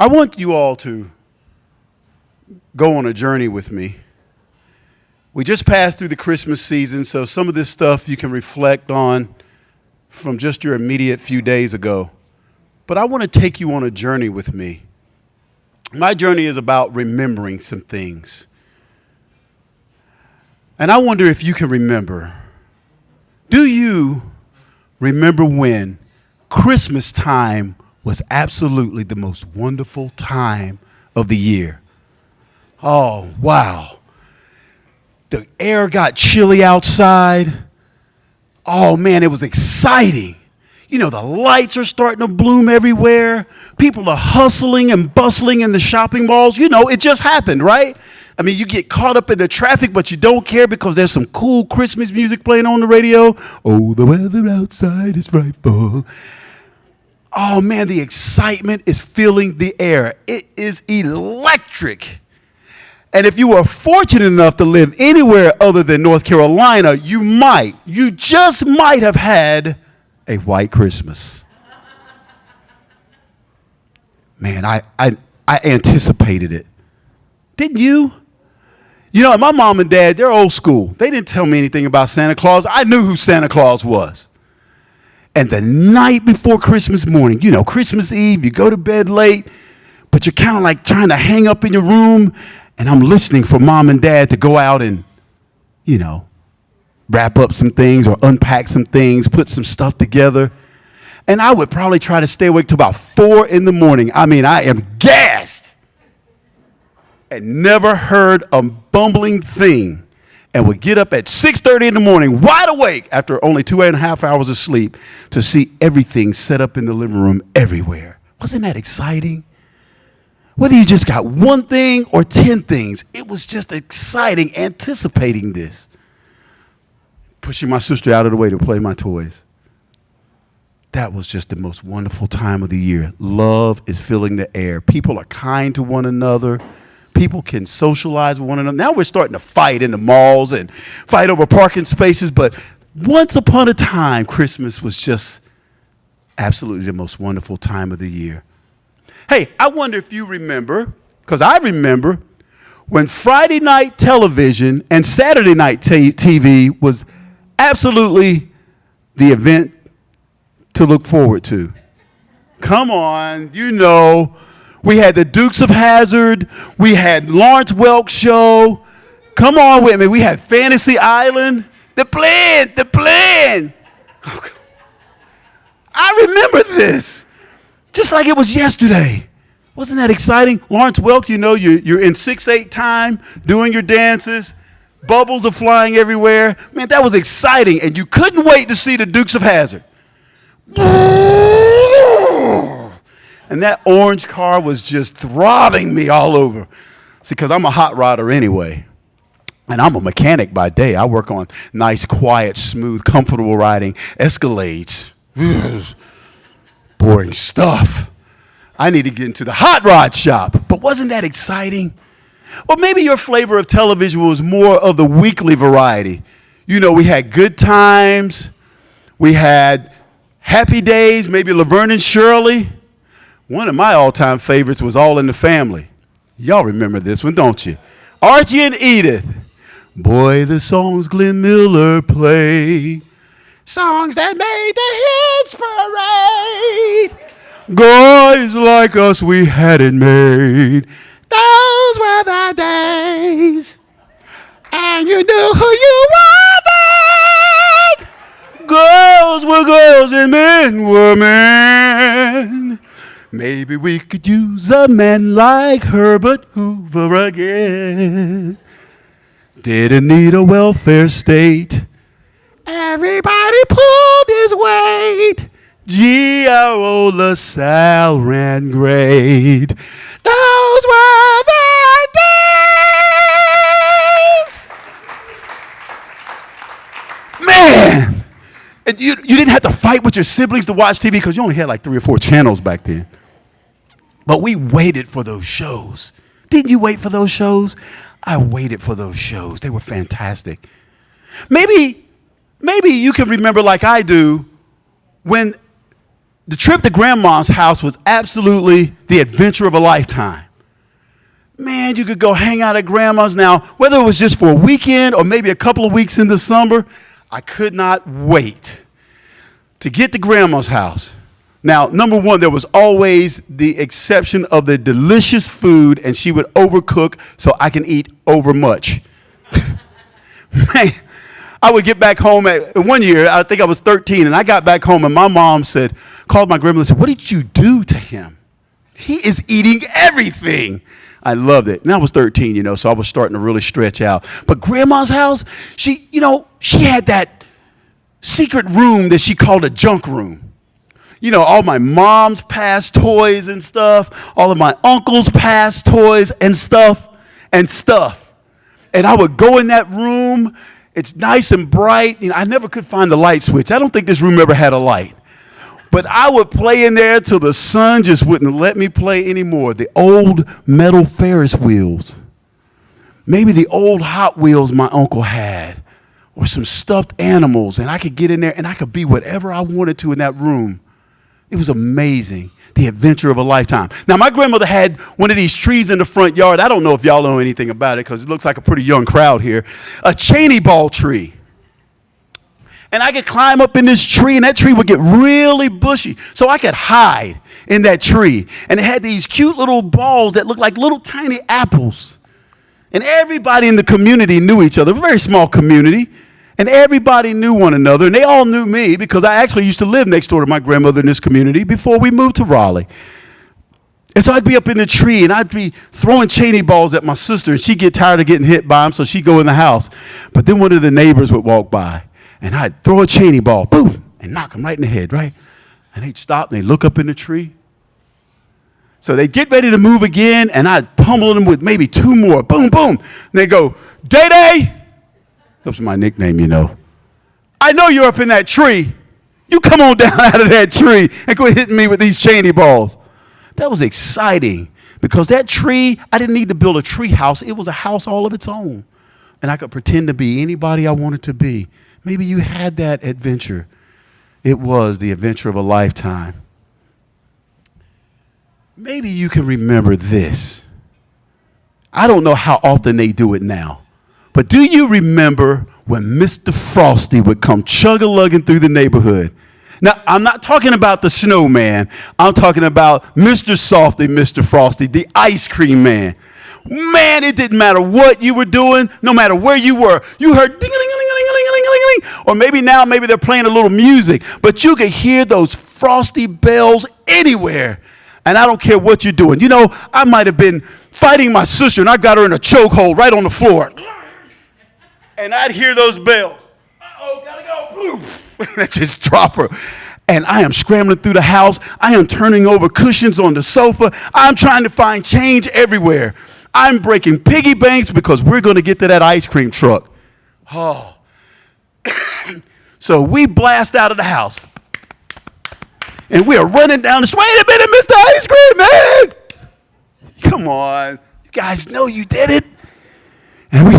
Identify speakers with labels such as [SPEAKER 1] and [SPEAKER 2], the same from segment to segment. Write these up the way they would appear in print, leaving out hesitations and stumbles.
[SPEAKER 1] I want you all to go on a journey with me. We just passed through the Christmas season, so some of this stuff you can reflect on from just your immediate few days ago. But I want to take you on a journey with me. My journey is about remembering some things. And I wonder if you can remember. Do you remember when Christmas time was absolutely the most wonderful time of the year? Oh, wow. The air got chilly outside. Oh, man, it was exciting. You know, the lights are starting to bloom everywhere. People are hustling and bustling in the shopping malls. You know, it just happened, right? I mean, you get caught up in the traffic, but you don't care because there's some cool Christmas music playing on the radio. Oh, the weather outside is frightful. Oh, man, the excitement is filling the air. It is electric. And if you were fortunate enough to live anywhere other than North Carolina, you just might have had a white Christmas. Man, I anticipated it. Didn't you? You know, my mom and dad, they're old school. They didn't tell me anything about Santa Claus. I knew who Santa Claus was. And the night before Christmas morning, you know, Christmas Eve, you go to bed late, but you're kind of like trying to hang up in your room, and I'm listening for mom and dad to go out and, you know, wrap up some things or unpack some things, put some stuff together. And I would probably try to stay awake till about 4 a.m. I mean, I am gassed and never heard a bumbling thing, and would get up at 6:30 in the morning, wide awake after only 2.5 hours of sleep, to see everything set up in the living room everywhere. Wasn't that exciting? Whether you just got one thing or 10 things, it was just exciting anticipating this. Pushing my sister out of the way to play my toys. That was just the most wonderful time of the year. Love is filling the air. People are kind to one another. People can socialize with one another. Now we're starting to fight in the malls and fight over parking spaces, but once upon a time, Christmas was just absolutely the most wonderful time of the year. Hey, I wonder if you remember, because I remember when Friday night television and Saturday night TV was absolutely the event to look forward to. Come on, you know. We had the Dukes of Hazzard. We had Lawrence Welk Show. Come on with me. We had Fantasy Island. The plan. Oh, I remember this just like it was yesterday. Wasn't that exciting? Lawrence Welk, you know, you're in 6/8 time doing your dances. Bubbles are flying everywhere. Man, that was exciting. And you couldn't wait to see the Dukes of Hazzard. And that orange car was just throbbing me all over. See, because I'm a hot rodder anyway. And I'm a mechanic by day. I work on nice, quiet, smooth, comfortable riding Escalades. Boring stuff. I need to get into the hot rod shop. But wasn't that exciting? Well, maybe your flavor of television was more of the weekly variety. You know, we had Good Times. We had Happy Days, maybe Laverne and Shirley. One of my all-time favorites was All in the Family. Y'all remember this one, don't you? Archie and Edith. Boy, the songs Glenn Miller played. Songs that made the hits parade. Guys like us, we had it made. Those were the days. And you knew who you were then. Girls were girls and men were men. Maybe we could use a man like Herbert Hoover again. Didn't need a welfare state. Everybody pulled his weight. G.R.O. LaSalle ran great. Those were the days. Man! And you didn't have to fight with your siblings to watch TV because you only had like 3 or 4 channels back then. But we waited for those shows. Didn't you wait for those shows? I waited for those shows. They were fantastic. Maybe you can remember like I do when The trip to Grandma's house was absolutely the adventure of a lifetime. Man, you could go hang out at Grandma's. Now, whether it was just for a weekend or maybe a couple of weeks in the summer, I could not wait to get to Grandma's house. Now, number one, there was always the exception of the delicious food, and she would overcook so I can eat over much. Man, I would get back home at one year, I think I was 13, and I got back home, and my mom called my grandmother and said, "What did you do to him? He is eating everything." I loved it. And I was 13, so I was starting to really stretch out. But Grandma's house, she had that secret room that she called a junk room. All my mom's past toys and stuff, all of my uncle's past toys and stuff. And I would go in that room. It's nice and bright. I never could find the light switch. I don't think this room ever had a light. But I would play in there till the sun just wouldn't let me play anymore. The old metal Ferris wheels. Maybe the old Hot Wheels my uncle had. Or some stuffed animals. And I could get in there and I could be whatever I wanted to in that room. It was amazing. The adventure of a lifetime. Now, my grandmother had one of these trees in the front yard. I don't know if y'all know anything about it because it looks like a pretty young crowd here. A Cheney ball tree. And I could climb up in this tree, and that tree would get really bushy. So I could hide in that tree. And it had these cute little balls that looked like little tiny apples. And everybody in the community knew each other. A very small community. And everybody knew one another. And they all knew me because I actually used to live next door to my grandmother in this community before we moved to Raleigh. And so I'd be up in the tree, and I'd be throwing Cheney balls at my sister. And she'd get tired of getting hit by them, so she'd go in the house. But then one of the neighbors would walk by. And I'd throw a Cheney ball, boom, and knock them right in the head, right? And they'd stop, and they'd look up in the tree. So they'd get ready to move again, and I'd pummel them with maybe two more, boom, boom. And they'd go, "Day-Day." That was my nickname, "I know you're up in that tree. You come on down out of that tree and quit hitting me with these Cheney balls." That was exciting because that tree, I didn't need to build a tree house. It was a house all of its own. And I could pretend to be anybody I wanted to be. Maybe you had that adventure. It was the adventure of a lifetime. Maybe you can remember this. I don't know how often they do it now. But do you remember when Mr. Frosty would come chug-a-lugging through the neighborhood? Now, I'm not talking about the snowman. I'm talking about Mr. Softy, Mr. Frosty, the ice cream man. Man, it didn't matter what you were doing, no matter where you were. You heard ding-a-ling-a-ling-a-ling-a-ling-a-ling-a-ling. Or maybe they're playing a little music. But you could hear those Frosty bells anywhere. And I don't care what you're doing. I might have been fighting my sister, and I got her in a chokehold right on the floor. And I'd hear those bells. Uh-oh, gotta go. Poof. And I just drop her. And I am scrambling through the house. I am turning over cushions on the sofa. I'm trying to find change everywhere. I'm breaking piggy banks because we're going to get to that ice cream truck. Oh. So we blast out of the house. And we are running down the street. Wait a minute, Mr. Ice Cream Man. Come on. You guys know you did it. And we...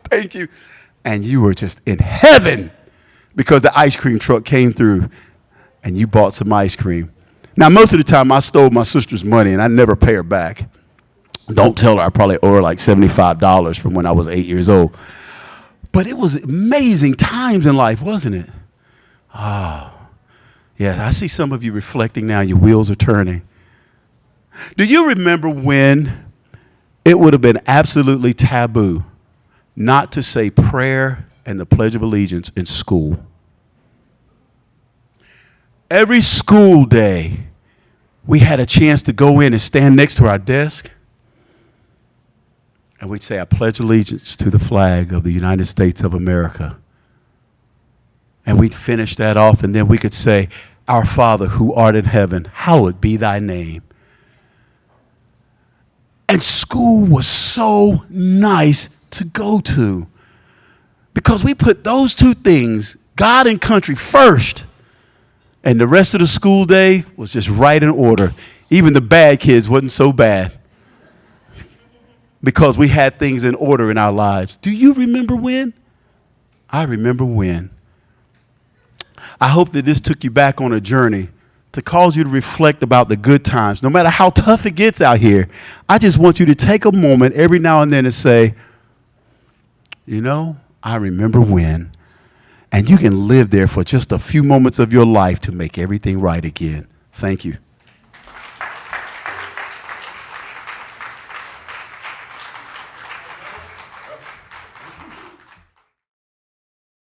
[SPEAKER 1] Thank you. And you were just in heaven because the ice cream truck came through and you bought some ice cream. Now, most of the time I stole my sister's money and I never pay her back. Don't tell her I probably owe her like $75 from when I was 8 years old. But it was amazing times in life, wasn't it? Oh, yeah, I see some of you reflecting now. Your wheels are turning. Do you remember when it would have been absolutely taboo not to say prayer and the Pledge of Allegiance in school? Every school day, we had a chance to go in and stand next to our desk, and we'd say, "I pledge allegiance to the flag of the United States of America." And we'd finish that off, and then we could say, "Our Father who art in heaven, hallowed be thy name." And school was so nice to go to because we put those two things, God and country, first. And the rest of the school day was just right in order. Even the bad kids wasn't so bad. because we had things in order in our lives. Do you remember when? I remember when. I hope that this took you back on a journey to cause you to reflect about the good times. No matter how tough it gets out here, I just want you to take a moment every now and then and say, you know, I remember when. And you can live there for just a few moments of your life to make everything right again. Thank you.